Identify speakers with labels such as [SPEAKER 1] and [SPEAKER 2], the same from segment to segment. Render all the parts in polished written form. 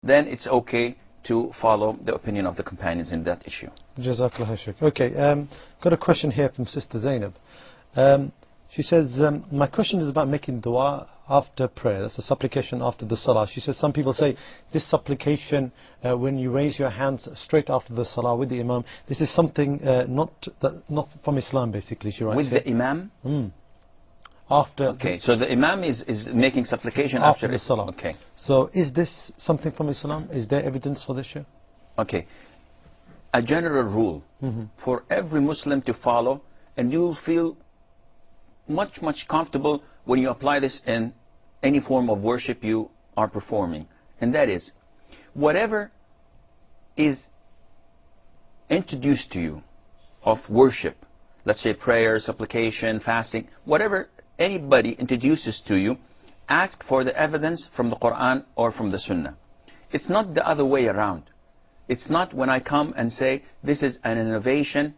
[SPEAKER 1] then it's okay to follow the opinion of the companions in that issue.
[SPEAKER 2] Jazakallah Sheikh. Okay, got a question here from Sister Zainab. She says, my question is about making dua after prayer. That's a supplication after the salah. She says some people say this supplication when you raise your hands straight after the salah with the imam, this is something not from Islam, basically. She writes
[SPEAKER 1] with the imam?
[SPEAKER 2] After.
[SPEAKER 1] Okay, so the imam is making supplication
[SPEAKER 2] after the salah.
[SPEAKER 1] Okay.
[SPEAKER 2] So is this something from Islam? Is there evidence for this, Sheikh?
[SPEAKER 1] Okay. A general rule for every Muslim to follow, and you will feel much comfortable when you apply this in any form of worship you are performing, and that is whatever is introduced to you of worship, let's say prayer, supplication, fasting, whatever anybody introduces to you, ask for the evidence from the Quran or from the Sunnah. It's not the other way around. It's not when I come and say this is an innovation.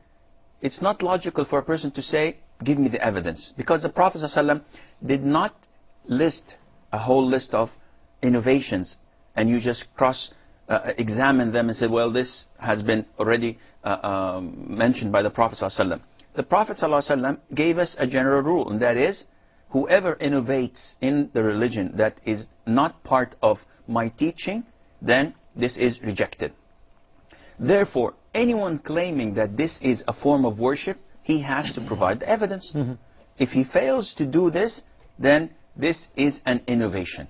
[SPEAKER 1] It's not logical for a person to say give me the evidence, because the Prophet ﷺ did not list a whole list of innovations and you just examine them and say, well, this has been already mentioned by the Prophet ﷺ. The Prophet ﷺ gave us a general rule, and that is whoever innovates in the religion that is not part of my teaching, then this is rejected. Therefore, anyone claiming that this is a form of worship, he has to provide the evidence. If he fails to do this, then this is an innovation.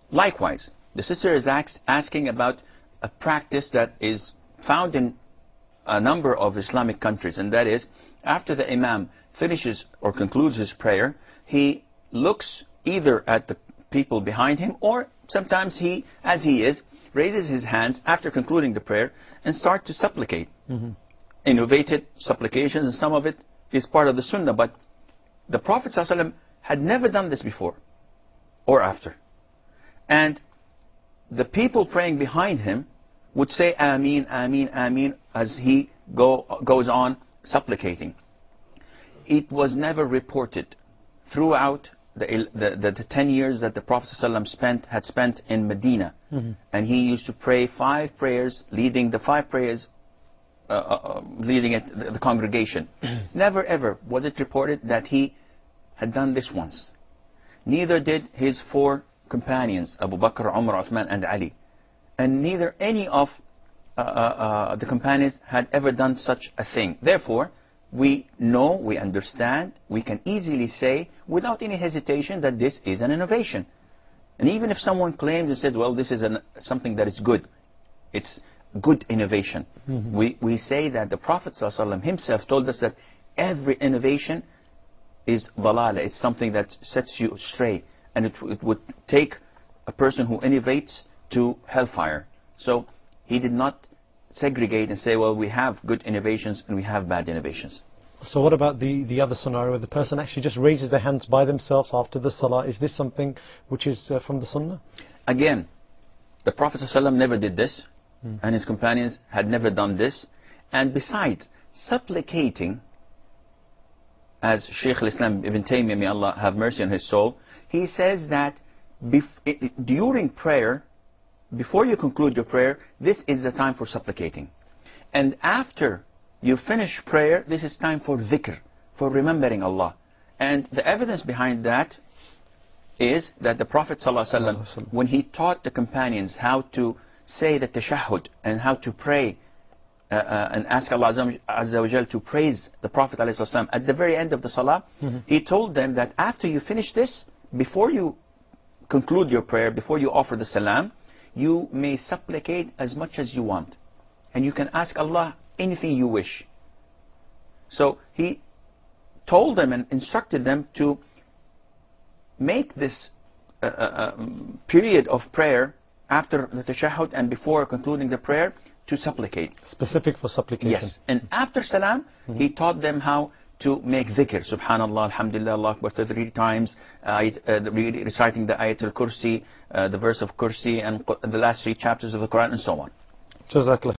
[SPEAKER 1] Likewise, the sister is asking about a practice that is found in a number of Islamic countries, and that is after the imam finishes or concludes his prayer, he looks either at the people behind him, or sometimes he, as he is, raises his hands after concluding the prayer and start to supplicate. Innovated supplications, and some of it is part of the Sunnah, but the Prophet ﷺ had never done this before or after. And the people praying behind him would say Ameen, Ameen, Ameen as he goes on supplicating. It was never reported throughout the 10 years that the Prophet ﷺ had spent in Medina, and he used to pray 5 prayers, leading the 5 prayers leading the congregation. Never ever was it reported that he had done this once. Neither did his 4 companions, Abu Bakr, Umar, Uthman and Ali. And neither any of the companions had ever done such a thing. Therefore, we know, we understand, we can easily say without any hesitation that this is an innovation. And even if someone claims and said, well, this is something that is good, it's good innovation. We say that the Prophet ﷺ himself told us that every innovation is dalala, it's something that sets you astray, and it would take a person who innovates to hellfire. So he did not segregate and say, well, we have good innovations and we have bad innovations.
[SPEAKER 2] So what about the other scenario where the person actually just raises their hands by themselves after the salah? Is this something which is from the Sunnah? Again,
[SPEAKER 1] the Prophet ﷺ never did this, and his companions had never done this. And besides, supplicating, as Sheikh Al-Islam Ibn Taymiyyah, may Allah have mercy on his soul, he says that during prayer, before you conclude your prayer, this is the time for supplicating. And after you finish prayer, this is time for dhikr, for remembering Allah. And the evidence behind that is that the Prophet ﷺ, when he taught the companions how to say the tashahhud and how to pray and ask Allah Azza wa Jal to praise the Prophet ﷺ at the very end of the salah, he told them that after you finish this, before you conclude your prayer, before you offer the salam, you may supplicate as much as you want, and you can ask Allah anything you wish. So he told them and instructed them to make this period of prayer after the tashahhud and before concluding the prayer to supplicate.
[SPEAKER 2] Specific for supplication.
[SPEAKER 1] Yes. And after salam, he taught them how to make dhikr, subhanallah, alhamdulillah, Allah Akbar 3 times, reciting the ayat al-kursi, the verse of kursi, and the last 3 chapters of the Quran, and so on.
[SPEAKER 2] Jazakallah.